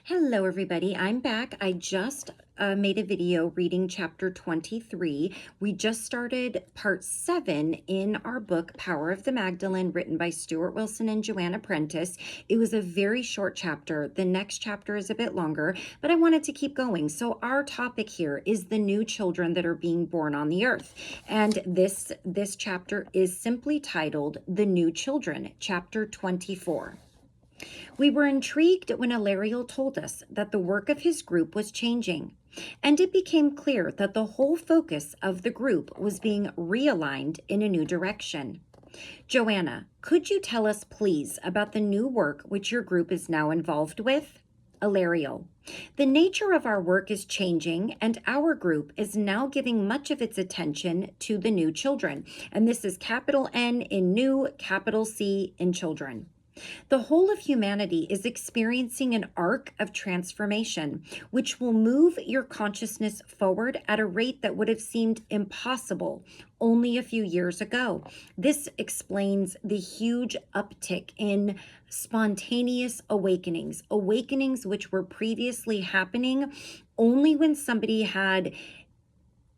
Hello, everybody. I'm back. I just made a video reading chapter 23. We just started part 7 in our book, Power of the Magdalene, written by Stuart Wilson and Joanna Prentis. It was a very short chapter. The next chapter is a bit longer, but I wanted to keep going. So our topic here is the new children that are being born on the earth. And this chapter is simply titled The New Children, chapter 24. We were intrigued when Ilariel told us that the work of his group was changing, and it became clear that the whole focus of the group was being realigned in a new direction. Joanna, could you tell us, please, about the new work which your group is now involved with? Ilariel, the nature of our work is changing, and our group is now giving much of its attention to the new children. And this is capital N in new, capital C in children. The whole of humanity is experiencing an arc of transformation, which will move your consciousness forward at a rate that would have seemed impossible only a few years ago. This explains the huge uptick in spontaneous awakenings which were previously happening only when somebody had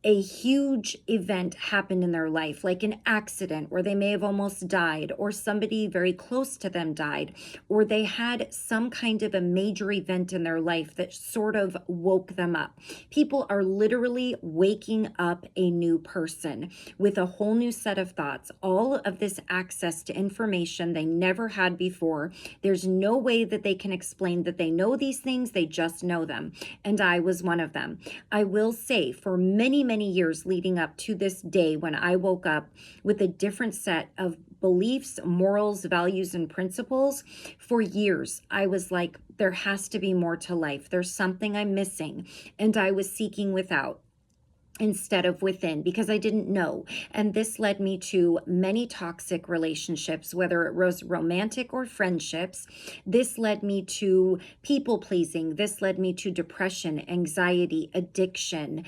a huge event happened in their life, like an accident where they may have almost died, or somebody very close to them died, or they had some kind of a major event in their life that sort of woke them up. People are literally waking up a new person with a whole new set of thoughts, all of this access to information they never had before. There's no way that they can explain that they know these things, they just know them. And I was one of them. I will say, for many years leading up to this day when I woke up with a different set of beliefs, morals, values, and principles, for years, I was like, there has to be more to life. There's something I'm missing. And I was seeking without instead of within, because I didn't know. And this led me to many toxic relationships, whether it was romantic or friendships. This led me to people pleasing. This led me to depression, anxiety, addiction,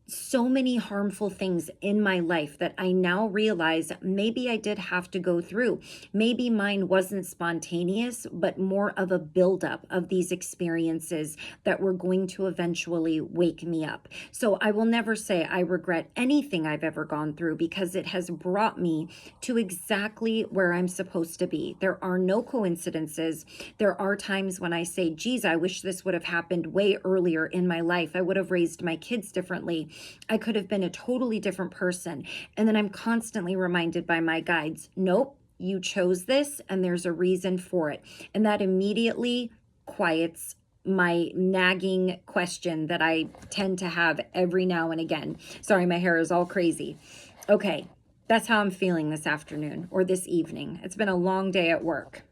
so many harmful things in my life that I now realize maybe I did have to go through. Maybe mine wasn't spontaneous, but more of a buildup of these experiences that were going to eventually wake me up. So I will never say I regret anything I've ever gone through, because it has brought me to exactly where I'm supposed to be. There are no coincidences. There are times when I say, geez, I wish this would have happened way earlier in my life. I would have raised my kids differently. I could have been a totally different person. And then I'm constantly reminded by my guides, nope, you chose this and there's a reason for it. And that immediately quiets my nagging question that I tend to have every now and again. Sorry, my hair is all crazy. Okay, that's how I'm feeling this afternoon or this evening. It's been a long day at work.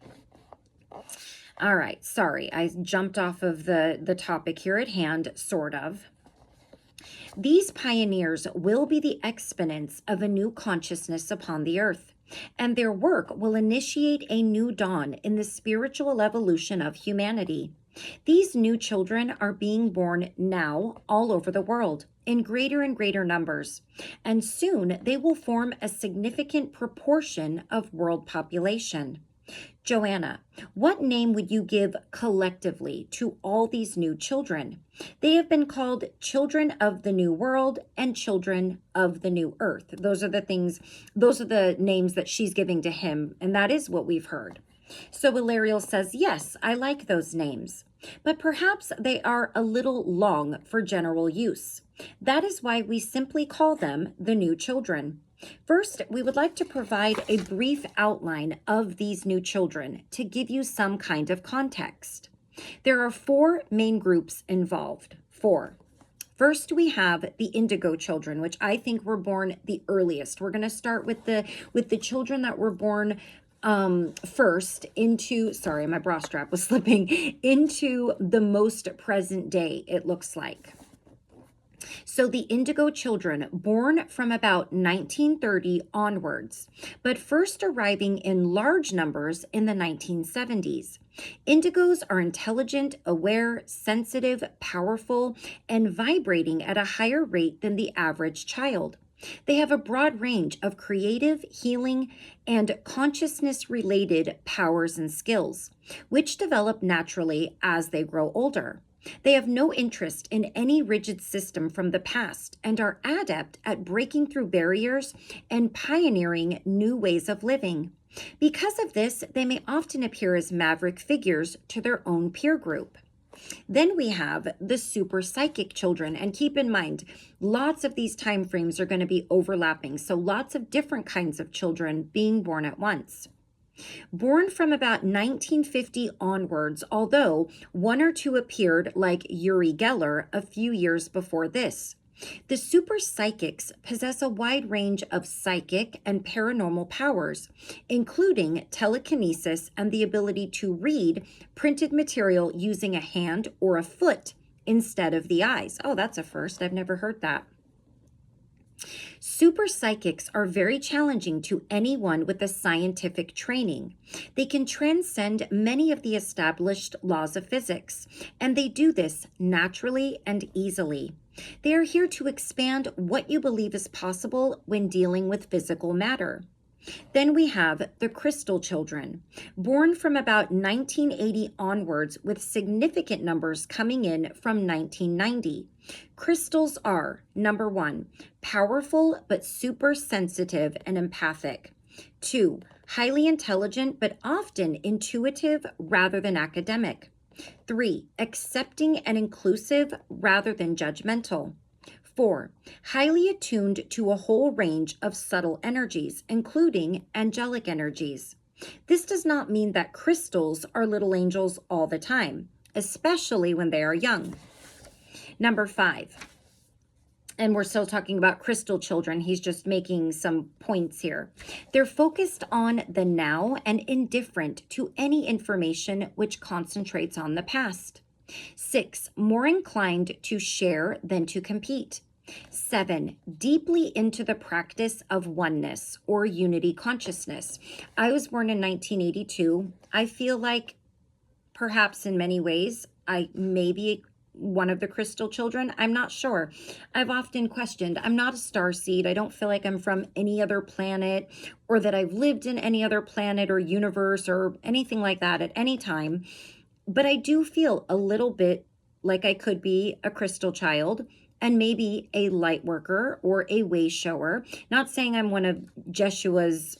All right, sorry, I jumped off of the topic here at hand, sort of. These pioneers will be the exponents of a new consciousness upon the earth, and their work will initiate a new dawn in the spiritual evolution of humanity. These new children are being born now all over the world in greater and greater numbers, and soon they will form a significant proportion of world population. Joanna, what name would you give collectively to all these new children? They have been called children of the new world and children of the new earth. Those are the names that she's giving to him, and that is what we've heard. So Ilariel says, yes, I like those names, but perhaps they are a little long for general use. That is why we simply call them the new children. First, we would like to provide a brief outline of these new children to give you some kind of context. There are 4 main groups involved. 4. First, we have the indigo children, which I think were born the earliest. We're going to start with the children that were born first into, sorry, my bra strap was slipping, into the most present day, it looks like. So the indigo children, born from about 1930 onwards, but first arriving in large numbers in the 1970s. Indigos are intelligent, aware, sensitive, powerful, and vibrating at a higher rate than the average child. They have a broad range of creative, healing, and consciousness-related powers and skills, which develop naturally as they grow older. They have no interest in any rigid system from the past and are adept at breaking through barriers and pioneering new ways of living. Because of this, they may often appear as maverick figures to their own peer group. Then we have the super psychic children, and keep in mind, lots of these time frames are going to be overlapping, so lots of different kinds of children being born at once. Born from about 1950 onwards, although one or two appeared like Uri Geller a few years before this. The super psychics possess a wide range of psychic and paranormal powers, including telekinesis and the ability to read printed material using a hand or a foot instead of the eyes. Oh, that's a first. I've never heard that. Super psychics are very challenging to anyone with a scientific training. They can transcend many of the established laws of physics, and they do this naturally and easily. They are here to expand what you believe is possible when dealing with physical matter. Then we have the crystal children, born from about 1980 onwards, with significant numbers coming in from 1990. Crystals are, number 1, powerful but super sensitive and empathic. 2, highly intelligent but often intuitive rather than academic. 3, accepting and inclusive rather than judgmental. 4, highly attuned to a whole range of subtle energies, including angelic energies. This does not mean that crystals are little angels all the time, especially when they are young. Number 5, and we're still talking about crystal children. He's just making some points here. They're focused on the now and indifferent to any information which concentrates on the past. 6, more inclined to share than to compete. 7, deeply into the practice of oneness or unity consciousness. I was born in 1982. I feel like perhaps in many ways I may be one of the crystal children. I'm not sure. I've often questioned. I'm not a starseed. I don't feel like I'm from any other planet or that I've lived in any other planet or universe or anything like that at any time. But I do feel a little bit like I could be a crystal child and maybe a light worker or a way shower. Not saying I'm one of Jeshua's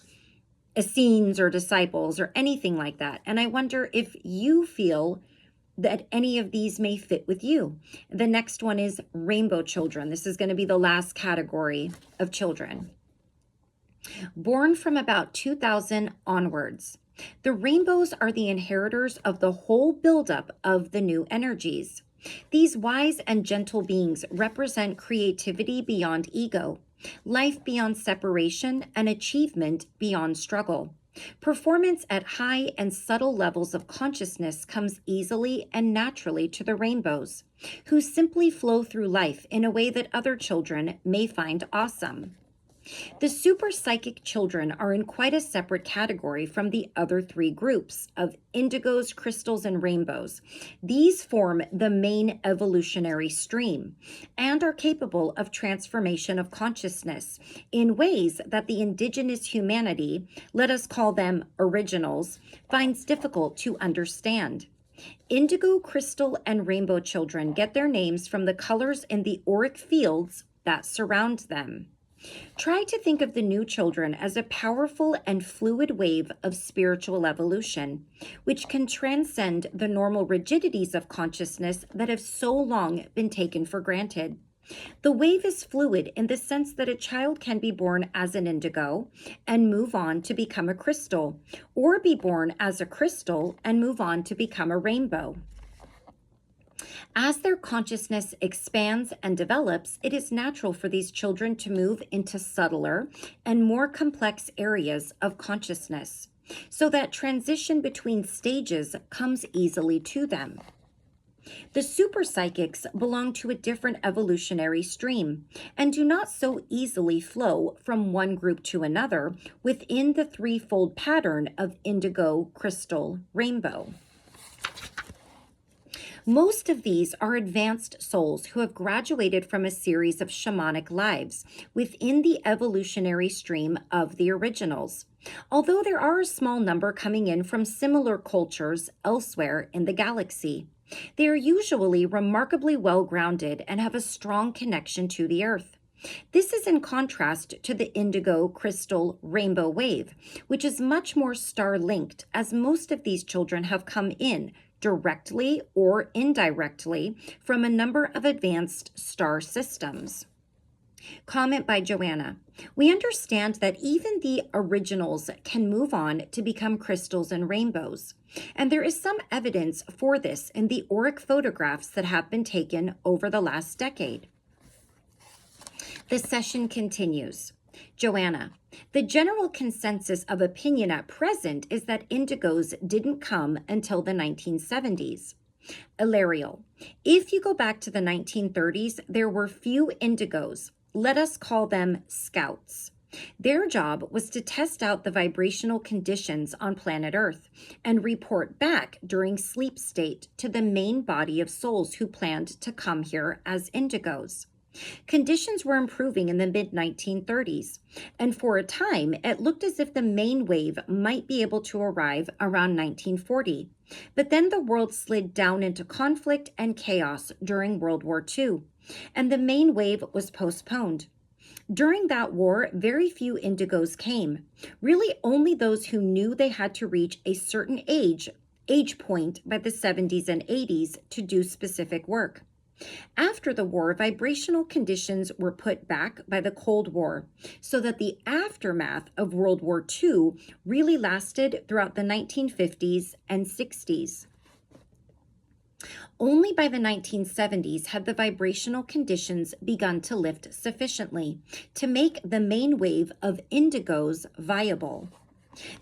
Essenes or disciples or anything like that. And I wonder if you feel that any of these may fit with you. The next one is rainbow children. This is going to be the last category of children. Born from about 2000 onwards. The rainbows are the inheritors of the whole buildup of the new energies. These wise and gentle beings represent creativity beyond ego, life beyond separation, and achievement beyond struggle. Performance at high and subtle levels of consciousness comes easily and naturally to the rainbows, who simply flow through life in a way that other children may find awesome. The super psychic children are in quite a separate category from the other three groups of indigos, crystals, and rainbows. These form the main evolutionary stream and are capable of transformation of consciousness in ways that the indigenous humanity, let us call them originals, finds difficult to understand. Indigo, crystal, and rainbow children get their names from the colors in the auric fields that surround them. Try to think of the new children as a powerful and fluid wave of spiritual evolution, which can transcend the normal rigidities of consciousness that have so long been taken for granted. The wave is fluid in the sense that a child can be born as an indigo and move on to become a crystal, or be born as a crystal and move on to become a rainbow. As their consciousness expands and develops, it is natural for these children to move into subtler and more complex areas of consciousness, so that transition between stages comes easily to them. The super psychics belong to a different evolutionary stream and do not so easily flow from one group to another within the threefold pattern of indigo, crystal, rainbow. Most of these are advanced souls who have graduated from a series of shamanic lives within the evolutionary stream of the originals, although there are a small number coming in from similar cultures elsewhere in the galaxy. They are usually remarkably well grounded and have a strong connection to the Earth. This is in contrast to the indigo crystal rainbow wave, which is much more star linked, as most of these children have come in directly or indirectly from a number of advanced star systems. Comment by Joanna. We understand that even the originals can move on to become crystals and rainbows, and there is some evidence for this in the auric photographs that have been taken over the last decade. The session continues. Joanna, the general consensus of opinion at present is that indigos didn't come until the 1970s. Ilarial, if you go back to the 1930s, there were few indigos. Let us call them scouts. Their job was to test out the vibrational conditions on planet Earth and report back during sleep state to the main body of souls who planned to come here as indigos. Conditions were improving in the mid-1930s, and for a time, it looked as if the main wave might be able to arrive around 1940. But then the world slid down into conflict and chaos during World War II, and the main wave was postponed. During that war, very few indigos came, really only those who knew they had to reach a certain age point by the 70s and 80s to do specific work. After the war, vibrational conditions were put back by the Cold War, so that the aftermath of World War II really lasted throughout the 1950s and 60s. Only by the 1970s had the vibrational conditions begun to lift sufficiently to make the main wave of indigos viable.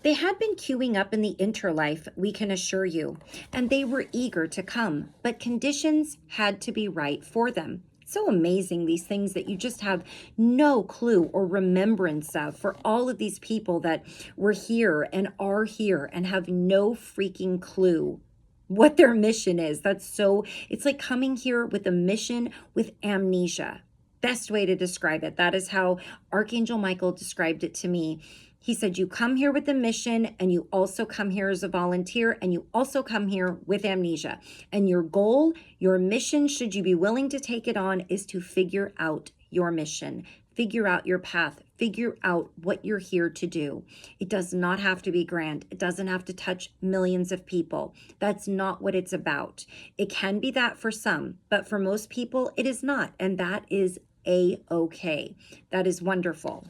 They had been queuing up in the interlife, we can assure you, and they were eager to come, but conditions had to be right for them. So amazing, these things that you just have no clue or remembrance of, for all of these people that were here and are here and have no freaking clue what their mission is. It's like coming here with a mission with amnesia. Best way to describe it. That is how Archangel Michael described it to me. He said, you come here with a mission, and you also come here as a volunteer, and you also come here with amnesia. And your goal, your mission, should you be willing to take it on, is to figure out your mission, figure out your path, figure out what you're here to do. It does not have to be grand. It doesn't have to touch millions of people. That's not what it's about. It can be that for some, but for most people, it is not. And that is A-okay. That is wonderful.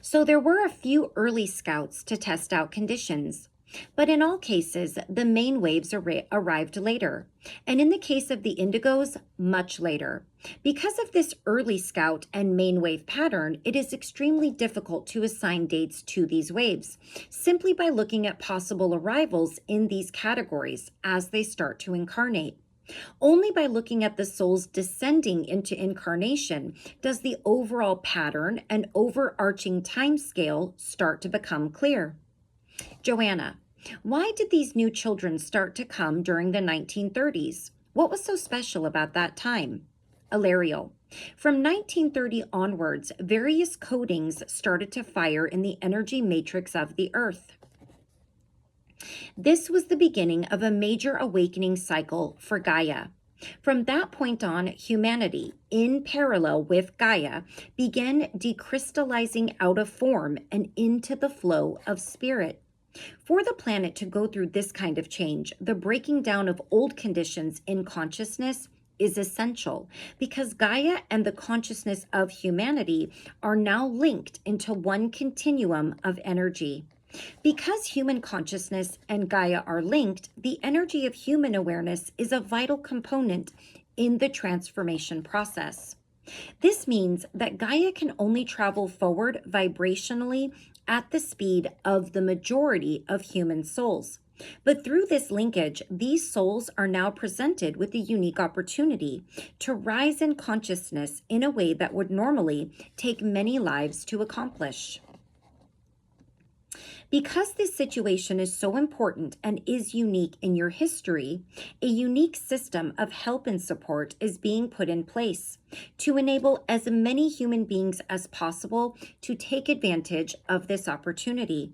So there were a few early scouts to test out conditions, but in all cases, the main waves arrived later, and in the case of the indigos, much later. Because of this early scout and main wave pattern, it is extremely difficult to assign dates to these waves, simply by looking at possible arrivals in these categories as they start to incarnate. Only by looking at the souls descending into incarnation does the overall pattern and overarching timescale start to become clear. Joanna, why did these new children start to come during the 1930s? What was so special about that time? Ilarial, from 1930 onwards, various codings started to fire in the energy matrix of the Earth. This was the beginning of a major awakening cycle for Gaia. From that point on, humanity, in parallel with Gaia, began decrystallizing out of form and into the flow of spirit. For the planet to go through this kind of change, the breaking down of old conditions in consciousness is essential, because Gaia and the consciousness of humanity are now linked into one continuum of energy. Because human consciousness and Gaia are linked, the energy of human awareness is a vital component in the transformation process. This means that Gaia can only travel forward vibrationally at the speed of the majority of human souls. But through this linkage, these souls are now presented with a unique opportunity to rise in consciousness in a way that would normally take many lives to accomplish. Because this situation is so important and is unique in your history, a unique system of help and support is being put in place to enable as many human beings as possible to take advantage of this opportunity.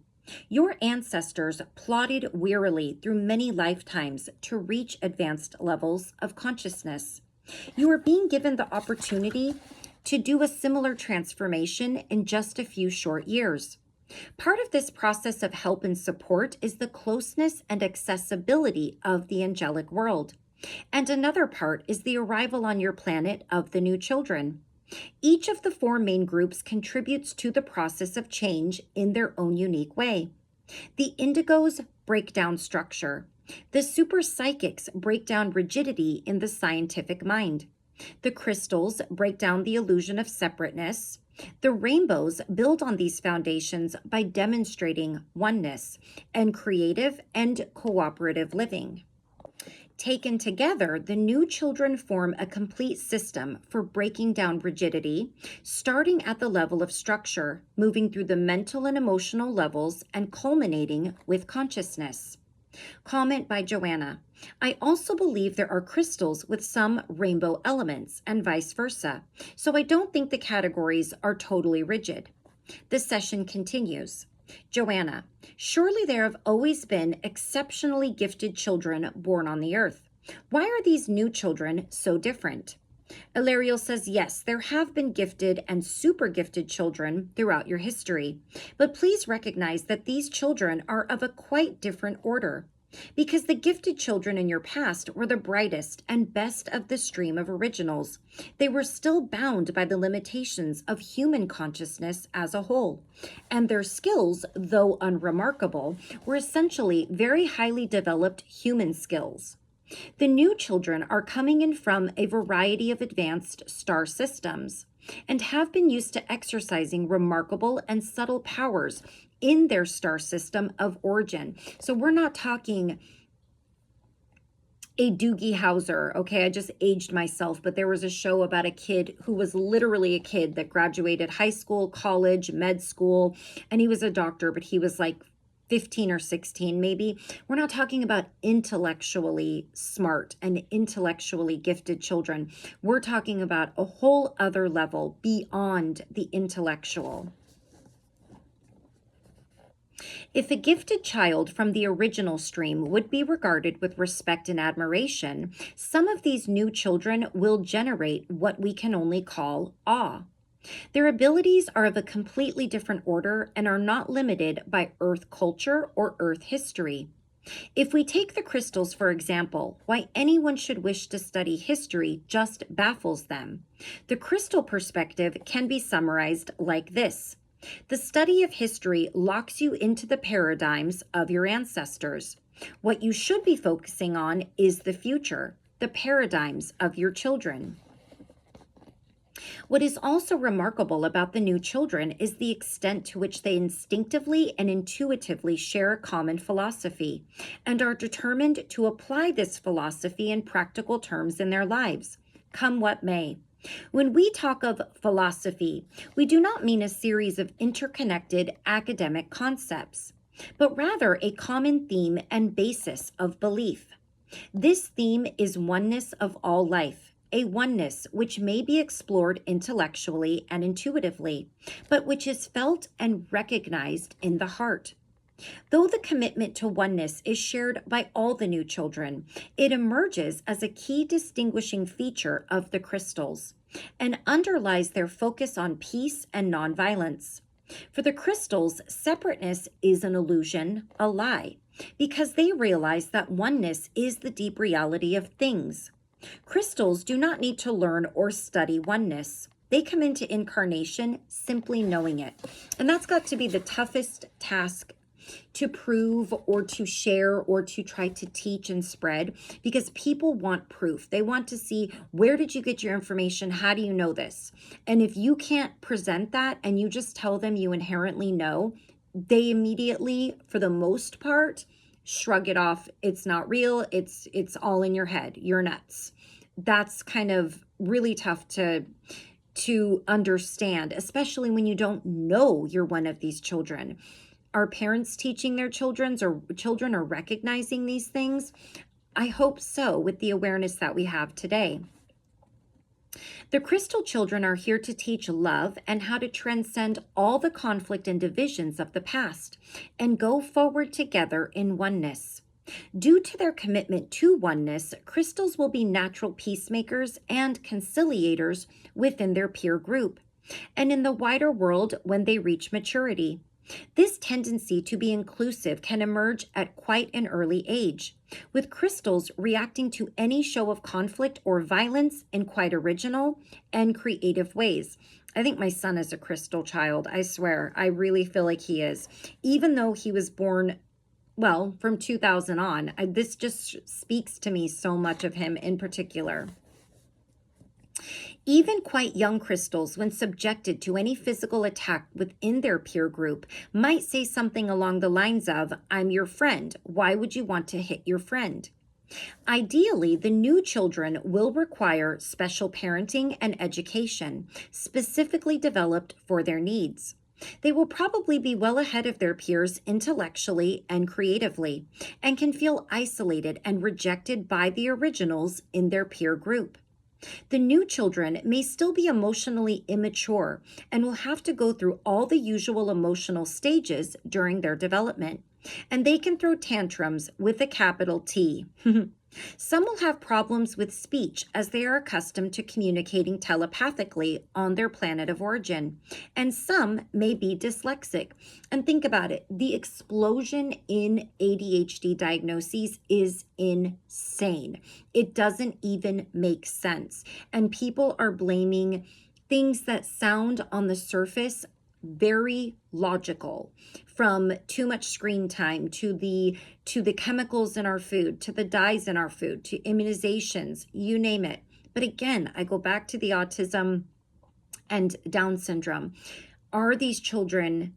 Your ancestors plodded wearily through many lifetimes to reach advanced levels of consciousness. You are being given the opportunity to do a similar transformation in just a few short years. Part of this process of help and support is the closeness and accessibility of the angelic world. And another part is the arrival on your planet of the new children. Each of the four main groups contributes to the process of change in their own unique way. The indigos break down structure. The super psychics break down rigidity in the scientific mind. The crystals break down the illusion of separateness. The rainbows build on these foundations by demonstrating oneness and creative and cooperative living. Taken together, the new children form a complete system for breaking down rigidity, starting at the level of structure, moving through the mental and emotional levels, and culminating with consciousness. Comment by Joanna. I also believe there are crystals with some rainbow elements and vice versa, so I don't think the categories are totally rigid. The session continues. Joanna, surely there have always been exceptionally gifted children born on the earth. Why are these new children so different? Ilariel says, yes, there have been gifted and super gifted children throughout your history, but please recognize that these children are of a quite different order. Because the gifted children in your past were the brightest and best of the stream of originals, they were still bound by the limitations of human consciousness as a whole, and their skills, though unremarkable, were essentially very highly developed human skills. The new children are coming in from a variety of advanced star systems and have been used to exercising remarkable and subtle powers in their star system of origin. So we're not talking a Doogie Howser, okay? I just aged myself, but there was a show about a kid who was literally a kid that graduated high school, college, med school, and he was a doctor, but he was like 15 or 16 maybe. We're not talking about intellectually smart and intellectually gifted children. We're talking about a whole other level beyond the intellectual. If a gifted child from the original stream would be regarded with respect and admiration, some of these new children will generate what we can only call awe. Their abilities are of a completely different order and are not limited by Earth culture or Earth history. If we take the crystals, for example, why anyone should wish to study history just baffles them. The crystal perspective can be summarized like this. The study of history locks you into the paradigms of your ancestors. What you should be focusing on is the future, the paradigms of your children. What is also remarkable about the new children is the extent to which they instinctively and intuitively share a common philosophy and are determined to apply this philosophy in practical terms in their lives, come what may. When we talk of philosophy, we do not mean a series of interconnected academic concepts, but rather a common theme and basis of belief. This theme is oneness of all life, a oneness which may be explored intellectually and intuitively, but which is felt and recognized in the heart. Though the commitment to oneness is shared by all the new children, it emerges as a key distinguishing feature of the crystals and underlies their focus on peace and nonviolence. For the crystals, separateness is an illusion, a lie, because they realize that oneness is the deep reality of things. Crystals do not need to learn or study oneness. They come into incarnation simply knowing it. And that's got to be the toughest task to prove or to share or to try to teach and spread, because people want proof. They want to see, where did you get your information? How do you know this? And if you can't present that and you just tell them you inherently know, they immediately, for the most part, shrug it off. It's not real. It's all in your head. You're nuts. That's kind of really tough to understand, especially when you don't know you're one of these children. Are parents teaching their children or recognizing these things? I hope so, with the awareness that we have today. The crystal children are here to teach love and how to transcend all the conflict and divisions of the past and go forward together in oneness. Due to their commitment to oneness, crystals will be natural peacemakers and conciliators within their peer group and in the wider world when they reach maturity. This tendency to be inclusive can emerge at quite an early age, with crystals reacting to any show of conflict or violence in quite original and creative ways. I think my son is a crystal child, I swear. I really feel like he is. Even though he was born, well, from 2000 on, this just speaks to me so much of him in particular. Even quite young crystals, when subjected to any physical attack within their peer group, might say something along the lines of, "I'm your friend. Why would you want to hit your friend?" Ideally, the new children will require special parenting and education, specifically developed for their needs. They will probably be well ahead of their peers intellectually and creatively, and can feel isolated and rejected by the originals in their peer group. The new children may still be emotionally immature and will have to go through all the usual emotional stages during their development, and they can throw tantrums with a capital T. Some will have problems with speech as they are accustomed to communicating telepathically on their planet of origin, and some may be dyslexic. And think about it, the explosion in ADHD diagnoses is insane. It doesn't even make sense. And people are blaming things that sound on the surface very logical, from too much screen time to the chemicals in our food, to the dyes in our food, to immunizations, you name it. But again, I go back to the autism and Down syndrome. Are these children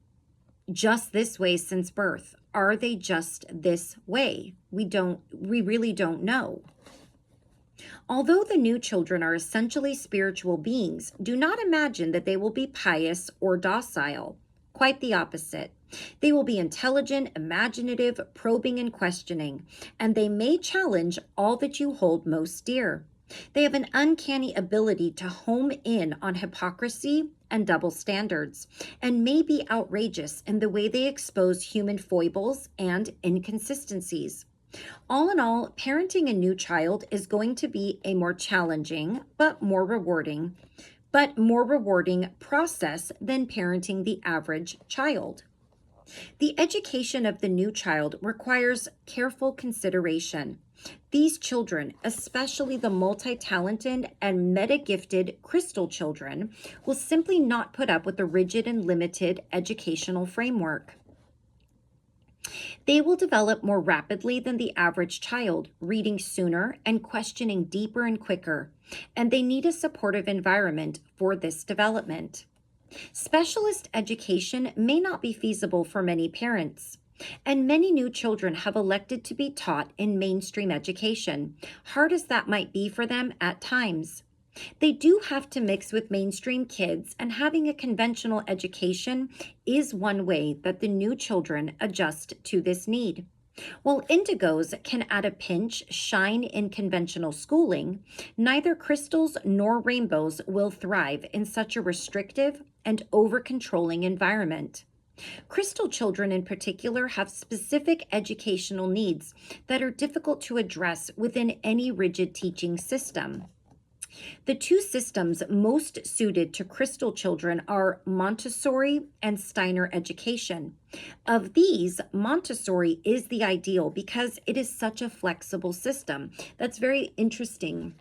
just this way since birth? Are they just this way? We really don't know. Although the new children are essentially spiritual beings, do not imagine that they will be pious or docile. Quite the opposite. They will be intelligent, imaginative, probing, and questioning, and they may challenge all that you hold most dear. They have an uncanny ability to home in on hypocrisy and double standards, and may be outrageous in the way they expose human foibles and inconsistencies. All in all, parenting a new child is going to be a more challenging but more rewarding process than parenting the average child. The education of the new child requires careful consideration. These children, especially the multi-talented and meta-gifted crystal children, will simply not put up with a rigid and limited educational framework. They will develop more rapidly than the average child, reading sooner and questioning deeper and quicker, and they need a supportive environment for this development. Specialist education may not be feasible for many parents, and many new children have elected to be taught in mainstream education, hard as that might be for them at times. They do have to mix with mainstream kids, and having a conventional education is one way that the new children adjust to this need. While indigos can at a pinch shine in conventional schooling, neither crystals nor rainbows will thrive in such a restrictive and over-controlling environment. Crystal children in particular have specific educational needs that are difficult to address within any rigid teaching system. The two systems most suited to crystal children are Montessori and Steiner education. Of these, Montessori is the ideal because it is such a flexible system. That's very interesting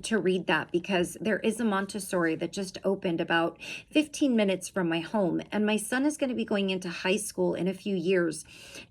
to read that, because there is a Montessori that just opened about 15 minutes from my home, and my son is going to be going into high school in a few years,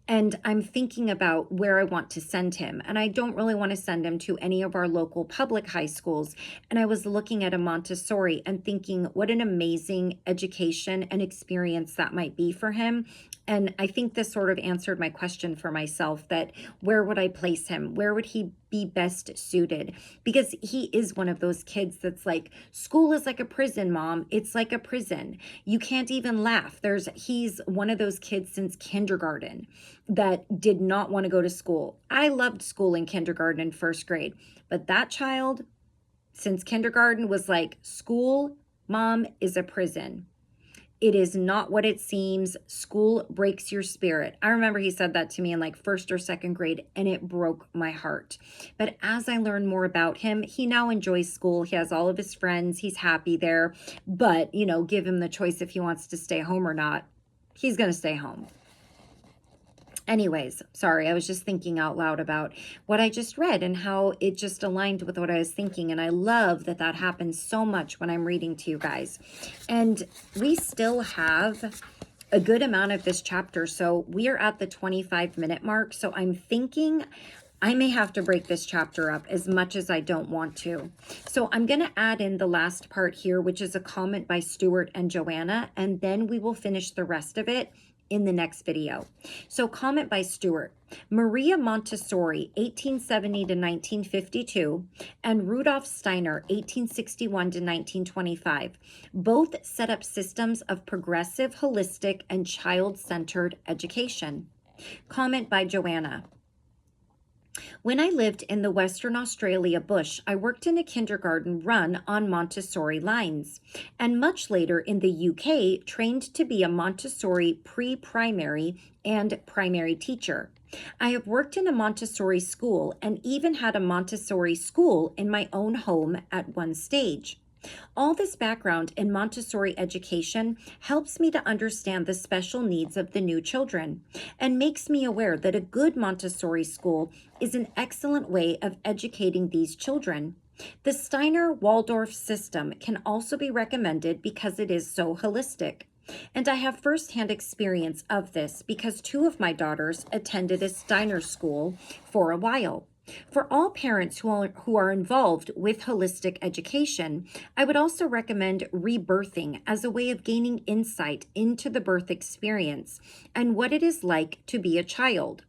and I'm thinking about where I want to send him, and I don't really want to send him to any of our local public high schools. And I was looking at a Montessori and thinking what an amazing education and experience that might be for him. And I think this sort of answered my question for myself, that where would I place him? Where would he be best suited, because he is one of those kids that's like, school is like a prison, Mom. It's like a prison. You can't even laugh. He's one of those kids since kindergarten that did not want to go to school. I loved school in kindergarten and first grade, but that child since kindergarten was like, school, Mom, is a prison. It is not what it seems. School breaks your spirit. I remember he said that to me in like first or second grade, and it broke my heart. But as I learned more about him, he now enjoys school. He has all of his friends. He's happy there. But, give him the choice if he wants to stay home or not. He's going to stay home. Anyways, sorry, I was just thinking out loud about what I just read and how it just aligned with what I was thinking. And I love that that happens so much when I'm reading to you guys. And we still have a good amount of this chapter. So we are at the 25-minute mark. So I'm thinking I may have to break this chapter up as much as I don't want to. So I'm going to add in the last part here, which is a comment by Stuart and Joanna, and then we will finish the rest of it in the next video. So comment by Stuart: Maria Montessori, 1870 to 1952, and Rudolf Steiner, 1861 to 1925, both set up systems of progressive, holistic, and child-centered education. Comment by Joanna: when I lived in the Western Australia bush, I worked in a kindergarten run on Montessori lines, and much later in the UK trained to be a Montessori pre-primary and primary teacher. I have worked in a Montessori school and even had a Montessori school in my own home at one stage. All this background in Montessori education helps me to understand the special needs of the new children and makes me aware that a good Montessori school is an excellent way of educating these children. The Steiner Waldorf system can also be recommended because it is so holistic. And I have firsthand experience of this because two of my daughters attended a Steiner school for a while. For all parents who are involved with holistic education, I would also recommend rebirthing as a way of gaining insight into the birth experience and what it is like to be a child.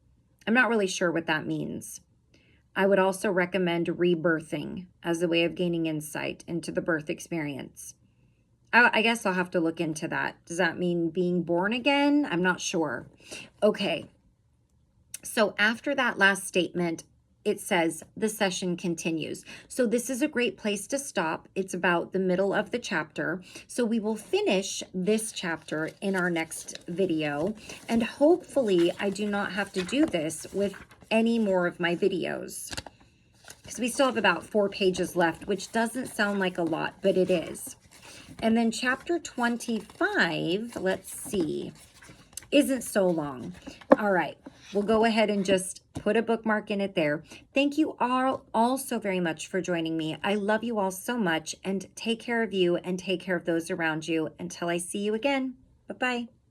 I'm not really sure what that means. I would also recommend rebirthing as a way of gaining insight into the birth experience. I guess I'll have to look into that. Does that mean being born again? I'm not sure. Okay. So after that last statement, it says the session continues. So this is a great place to stop. It's about the middle of the chapter. So we will finish this chapter in our next video. And hopefully I do not have to do this with any more of my videos, because we still have about 4 pages left, which doesn't sound like a lot, but it is. And then chapter 25, let's see, isn't so long. All right. We'll go ahead and just put a bookmark in it there. Thank you all so very much for joining me. I love you all so much, and take care of you and take care of those around you until I see you again. Bye-bye.